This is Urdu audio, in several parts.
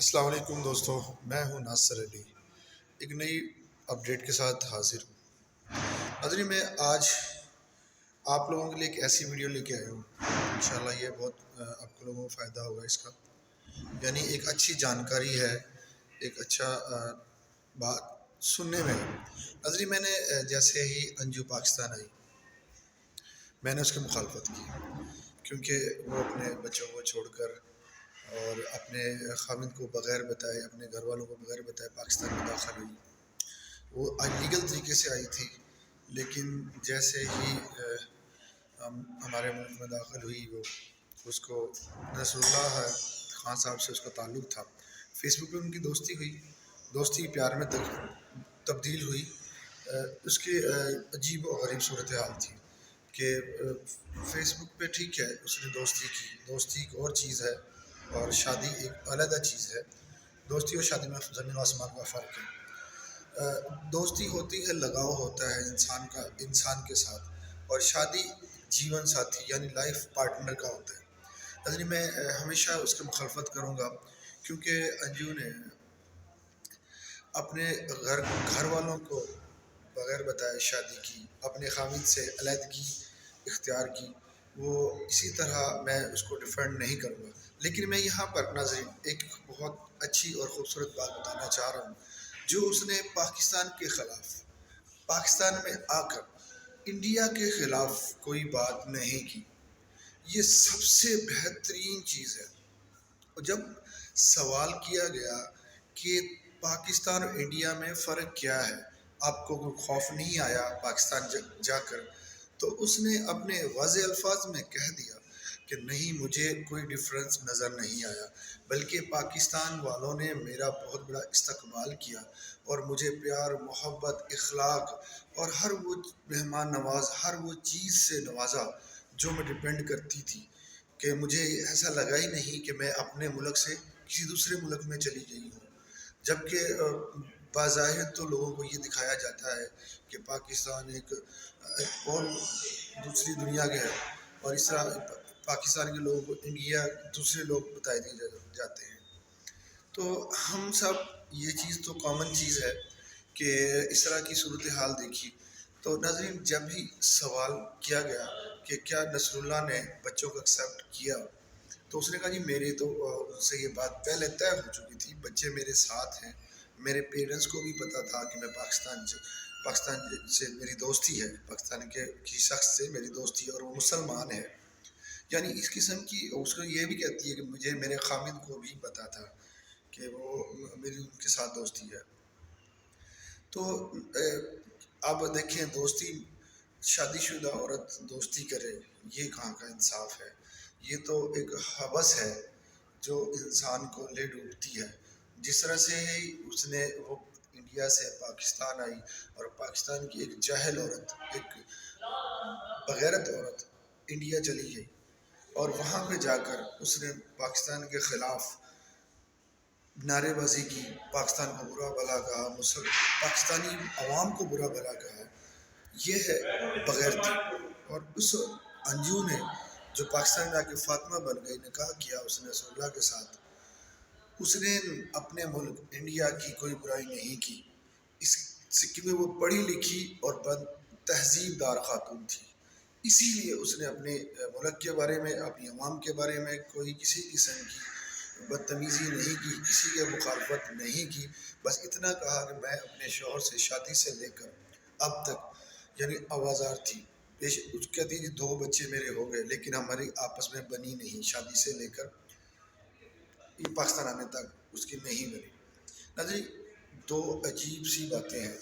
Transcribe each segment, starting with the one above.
السلام علیکم دوستو، میں ہوں ناصر علی، ایک نئی اپڈیٹ کے ساتھ حاضر ہوں۔ ناظرین، میں آج آپ لوگوں کے لیے ایک ایسی ویڈیو لے کے آیا ہوں، انشاءاللہ یہ بہت آپ کو لوگوں کو فائدہ ہوگا اس کا، یعنی ایک اچھی جانکاری ہے، ایک اچھا بات سننے میں۔ ناظرین، میں نے جیسے ہی انجو پاکستان آئی، میں نے اس کی مخالفت کی، کیونکہ وہ اپنے بچوں کو چھوڑ کر اور اپنے خاوند کو بغیر بتائے، اپنے گھر والوں کو بغیر بتائے پاکستان میں داخل ہوئی۔ وہ لیگل طریقے سے آئی تھی، لیکن جیسے ہی ہمارے ملک میں داخل ہوئی، وہ اس کو نصر اللہ خان صاحب سے اس کا تعلق تھا، فیس بک پہ ان کی دوستی ہوئی، دوستی پیار میں تبدیل ہوئی۔ اس کی عجیب و غریب صورتحال تھی کہ فیس بک پہ ٹھیک ہے اس نے دوستی کی، دوستی ایک اور چیز ہے اور شادی ایک علیحدہ چیز ہے۔ دوستی اور شادی میں زمین و آسمان کا فرق ہے۔ دوستی ہوتی ہے، لگاؤ ہوتا ہے انسان کا انسان کے ساتھ، اور شادی جیون ساتھی یعنی لائف پارٹنر کا ہوتا ہے۔ لیکن میں ہمیشہ اس کی مخالفت کروں گا، کیونکہ انجو نے اپنے گھر والوں کو بغیر بتائے شادی کی، اپنے خاوند سے علیحدگی اختیار کی۔ وہ اسی طرح میں اس کو ڈیفینڈ نہیں کروں گا، لیکن میں یہاں پر ناظرین ایک بہت اچھی اور خوبصورت بات بتانا چاہ رہا ہوں، جو اس نے پاکستان کے خلاف، پاکستان میں آ کر انڈیا کے خلاف کوئی بات نہیں کی۔ یہ سب سے بہترین چیز ہے۔ اور جب سوال کیا گیا کہ پاکستان اور انڈیا میں فرق کیا ہے، آپ کو کوئی خوف نہیں آیا پاکستان جا کر، تو اس نے اپنے واضح الفاظ میں کہہ دیا کہ نہیں، مجھے کوئی ڈفرینس نظر نہیں آیا، بلکہ پاکستان والوں نے میرا بہت بڑا استقبال کیا اور مجھے پیار، محبت، اخلاق اور ہر وہ مہمان نواز، ہر وہ چیز سے نوازا جو میں ڈپینڈ کرتی تھی، کہ مجھے ایسا لگا ہی نہیں کہ میں اپنے ملک سے کسی دوسرے ملک میں چلی گئی ہوں۔ جبکہ بظاہر تو لوگوں کو یہ دکھایا جاتا ہے کہ پاکستان ایک اور دوسری دنیا کے ہے، اور اس طرح پاکستان کے لوگوں کو انڈیا دوسرے لوگ بتائے دیے جاتے ہیں۔ تو ہم سب یہ چیز تو کامن چیز ہے کہ اس طرح کی صورتحال دیکھی۔ تو ناظرین، جب ہی سوال کیا گیا کہ کیا نصر اللہ نے بچوں کو ایکسیپٹ کیا، تو اس نے کہا جی میرے تو ان سے یہ بات پہلے طے ہو چکی تھی، بچے میرے ساتھ ہیں، میرے پیرنٹس کو بھی پتہ تھا کہ میں پاکستان سے میری دوستی ہے، پاکستان کے کسی شخص سے میری دوستی ہے اور وہ مسلمان ہے، یعنی اس قسم کی۔ اس کو یہ بھی کہتی ہے کہ مجھے میرے خامد کو بھی پتہ تھا کہ وہ میری ان کے ساتھ دوستی ہے۔ تو اب دیکھیں، دوستی، شادی شدہ عورت دوستی کرے، یہ کہاں کا انصاف ہے؟ یہ تو ایک ہوس ہے جو انسان کو لے ڈوبتی ہے۔ جس طرح سے ہی اس نے وہ انڈیا سے پاکستان آئی اور پاکستان کی ایک جاہل عورت، ایک بغیرت عورت انڈیا چلی گئی، اور وہاں پہ جا کر اس نے پاکستان کے خلاف نعرے بازی کی، پاکستان کو برا بھلا کہا، پاکستانی عوام کو برا بھلا کہا، یہ ہے بغیرتی۔ اور اس انجو نے جو پاکستان میں آ کے فاطمہ بن گئی، نکاح کیا اس نے رسول اللہ کے ساتھ، اس نے اپنے ملک انڈیا کی کوئی برائی نہیں کی، اس سکے میں وہ پڑھی لکھی اور تہذیب دار خاتون تھی، اسی لیے اس نے اپنے ملک کے بارے میں، اپنی عوام کے بارے میں کوئی کسی قسم کی بدتمیزی نہیں کی، کسی کے مخالفت نہیں کی، بس اتنا کہا کہ میں اپنے شوہر سے شادی سے لے کر اب تک یعنی آوازار تھی، اس کہتی ہے 2 بچے میرے ہو گئے، لیکن ہماری آپس میں بنی نہیں، شادی سے لے کر یہ پاکستان آنے تک اس کی نہیں بنی۔ ناظرین، 2 عجیب سی باتیں ہیں۔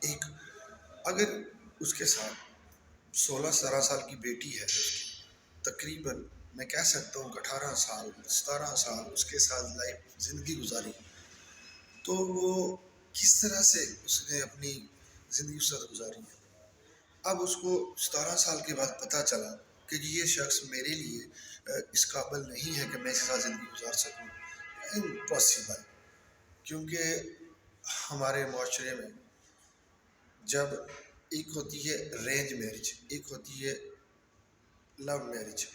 ایک، اگر اس کے ساتھ 16-17 سال کی بیٹی ہے، تقریباً میں کہہ سکتا ہوں کہ 18 سال 17 سال اس کے ساتھ لائف زندگی گزاری، تو وہ کس طرح سے اس نے اپنی زندگی کے ساتھ گزاری ہے۔ اب اس کو 17 سال کے بعد پتہ چلا کہ یہ شخص میرے لیے اس قابل نہیں ہے کہ میں اس کے ساتھ زندگی گزار سکوں، امپاسبل۔ کیونکہ ہمارے معاشرے میں جب ایک ہوتی ہے رینج میرج، ایک ہوتی ہے لو میرج۔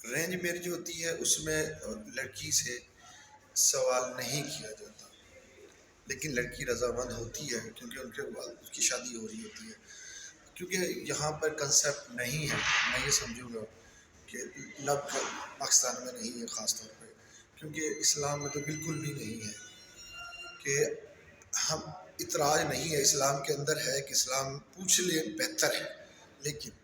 رینج میرج ہوتی ہے، اس میں لڑکی سے سوال نہیں کیا جاتا، لیکن لڑکی رضامند ہوتی ہے کیونکہ ان کے بعد اس کی شادی ہو رہی ہوتی ہے. کیونکہ یہاں پر کنسیپٹ نہیں ہے، میں یہ سمجھوں گا کہ لب کا پاکستان میں نہیں ہے خاص طور پہ، کیونکہ اسلام میں تو بالکل بھی نہیں ہے کہ ہم اطراج نہیں ہے. اسلام کے اندر ہے کہ اسلام پوچھ لے بہتر ہے، لیکن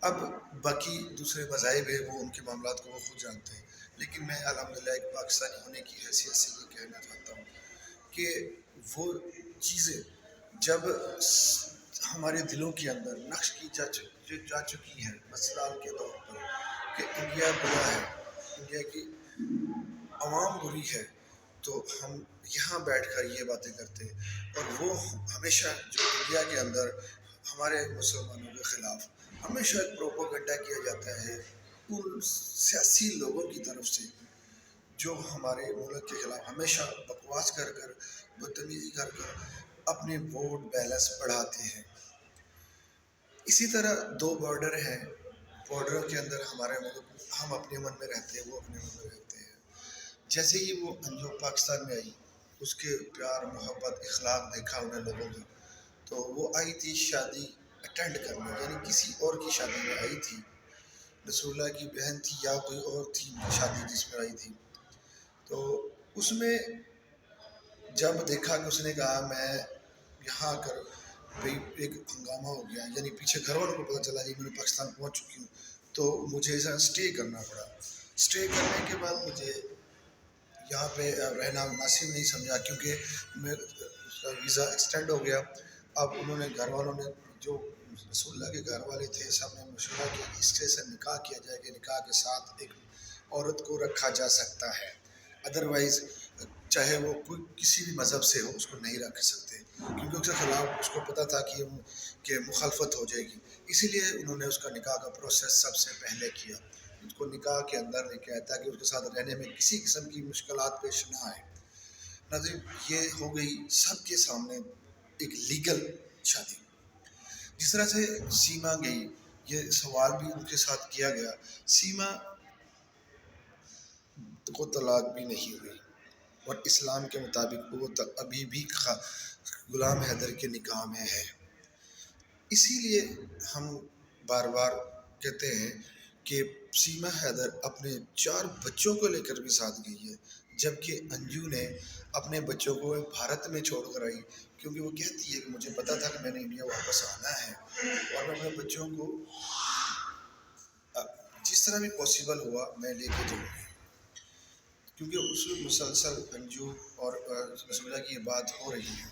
اب باقی دوسرے مذاہب ہیں وہ ان کے معاملات کو وہ خود جانتے ہیں. لیکن میں الحمدللہ ایک پاکستانی ہونے کی حیثیت سے یہ کہنا چاہتا ہوں کہ وہ چیزیں جب ہمارے دلوں کے اندر نقش کی جا چکی ہیں مثال کے طور پر کہ انڈیا برا ہے، انڈیا کی عوام بری ہے، تو ہم یہاں بیٹھ کر یہ باتیں کرتے ہیں. اور وہ ہمیشہ جو انڈیا کے اندر ہمارے مسلمانوں کے خلاف ہمیشہ ایک پروپیگنڈا کیا جاتا ہے ان سیاسی لوگوں کی طرف سے جو ہمارے ملک کے خلاف ہمیشہ بکواس کر کر بدتمیزی کر کر اپنے ووٹ بیلنس بڑھاتے ہیں. اسی طرح دو بارڈر ہیں، بارڈروں کے اندر ہمارے ملک ہم اپنے من میں رہتے ہیں، وہ اپنے من میں رہتے ہیں. جیسے ہی وہ انجو پاکستان میں آئی، اس کے پیار محبت اخلاق دیکھا انہیں لوگوں کا، تو وہ آئی تھی شادی اٹینڈ کرنے، یعنی کسی اور کی شادی میں آئی تھی. رسول اللہ کی بہن تھی یا کوئی اور تھی شادی جس میں آئی تھی. تو اس میں جب دیکھا کہ اس نے کہا میں یہاں آ کر بھائی ایک ہنگامہ ہو گیا، یعنی پیچھے گھر والوں کو پتہ چلا کہ میں پاکستان پہنچ چکی ہوں، تو مجھے اسٹے کرنا پڑا. اسٹے کرنے کے بعد مجھے یہاں پہ رہنا مناسب نہیں سمجھا کیونکہ میں اس کا ویزا ایکسٹینڈ ہو گیا. اب انہوں نے گھر والوں نے جو رسول اللہ کے گھر والے تھے سب نے مشورہ کیا کہ اس سے نکاح کیا جائے کہ نکاح کے ساتھ ایک عورت کو رکھا جا سکتا ہے، ادروائز چاہے وہ کوئی کسی بھی مذہب سے ہو اس کو نہیں رکھ سکتے کیونکہ اس کے خلاف اس کو پتہ تھا کہ مخالفت ہو جائے گی. اسی لیے انہوں نے اس کا نکاح کا پروسیس سب سے پہلے کیا، اس کو نکاح کے اندر لے کے آیا تاکہ اس کے ساتھ رہنے میں کسی قسم کی مشکلات پیش نہ آئے. ناظرین یہ ہو گئی سب کے سامنے ایک لیگل شادی. جس طرح سے سیما گئی، یہ سوال بھی ان کے ساتھ کیا گیا، سیما کو طلاق بھی نہیں ہوئی اور اسلام کے مطابق وہ ابھی بھی غلام حیدر کے نکاح میں ہے. اسی لیے ہم بار بار کہتے ہیں کہ سیما حیدر اپنے 4 بچوں کو لے کر بھی ساتھ گئی ہے، جبکہ انجو نے اپنے بچوں کو بھارت میں چھوڑ کر آئی کیونکہ وہ کہتی ہے کہ مجھے پتہ تھا کہ میں نے انڈیا واپس آنا ہے اور میں اپنے بچوں کو جس طرح بھی پاسبل ہوا میں لے کے جاؤں گی. کیونکہ اس میں مسلسل انجو اور رسول اللہ کی یہ بات ہو رہی ہے.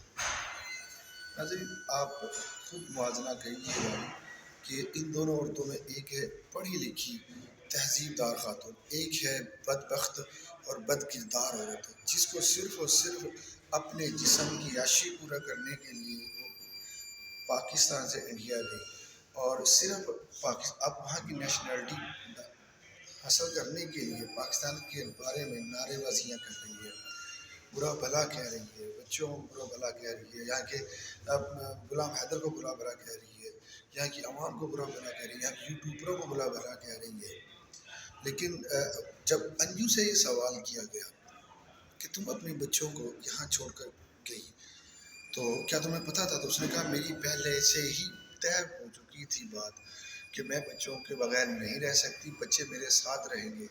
ناظرین آپ خود موازنہ کیجیے گا کہ ان دونوں عورتوں میں ایک ہے پڑھی لکھی تہذیب دار خاتون، ایک ہے بدبخت اور بد کردار عورت جس کو صرف اور صرف اپنے جسم کی عیاشی پورا کرنے کے لیے وہ پاکستان سے انڈیا گئی اور صرف اب وہاں کی نیشنلٹی حاصل کرنے کے لیے پاکستان کے بارے میں نعرے بازیاں کر رہی ہے، برا بھلا کہہ رہی ہے، بچوں کو برا بھلا کہہ رہی ہے، یہاں کے غلام حیدر کو برا بھلا کہہ رہی ہے، یہاں کی عوام کو برا بھلا کہہ رہی ہے، یہاں کے یوٹیوبروں کو برا بھلا کہہ رہی ہے. لیکن جب انجو سے یہ سوال کیا گیا کہ تم اپنے بچوں کو یہاں چھوڑ کر گئی تو کیا تمہیں پتہ تھا؟ تو اس نے کہا میری پہلے سے ہی طے ہو چکی تھی بات کہ میں بچوں کے بغیر نہیں رہ سکتی، بچے میرے ساتھ رہیں گے.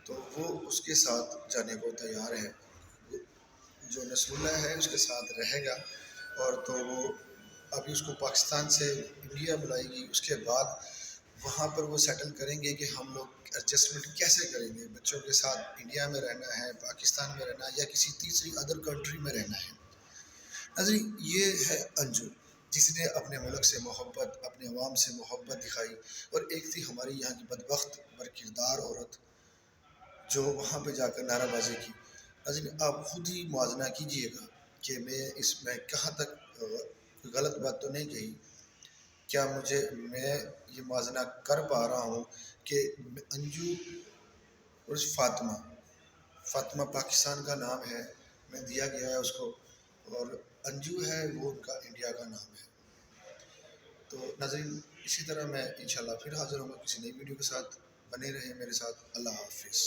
تو وہ اس کے ساتھ جانے کو تیار ہے، جو نصر اللہ ہے اس کے ساتھ رہے گا. اور تو وہ ابھی اس کو پاکستان سے انڈیا بلائے گی، اس کے بعد وہاں پر وہ سیٹل کریں گے کہ ہم لوگ ایڈجسٹمنٹ کیسے کریں گے، بچوں کے ساتھ انڈیا میں رہنا ہے، پاکستان میں رہنا ہے یا کسی تیسری ادر کنٹری میں رہنا ہے. ناظرین یہ ہے انجو جس نے اپنے ملک سے محبت، اپنے عوام سے محبت دکھائی، اور ایک تھی ہماری یہاں کی بدبخت برکردار عورت جو وہاں پہ جا کر نعرہ بازی کی. ناظرین آپ خود ہی موازنہ کیجئے گا کہ میں اس میں کہاں تک غلط بات تو نہیں کہی. کیا میں یہ موازنہ کر پا رہا ہوں کہ انجو اور فاطمہ پاکستان کا نام ہے، میں دیا گیا ہے اس کو، اور انجو ہے وہ ان کا انڈیا کا نام ہے. تو ناظرین اسی طرح میں انشاءاللہ پھر حاضر ہوں گا کسی نئی ویڈیو کے ساتھ، بنے رہیں میرے ساتھ. اللہ حافظ.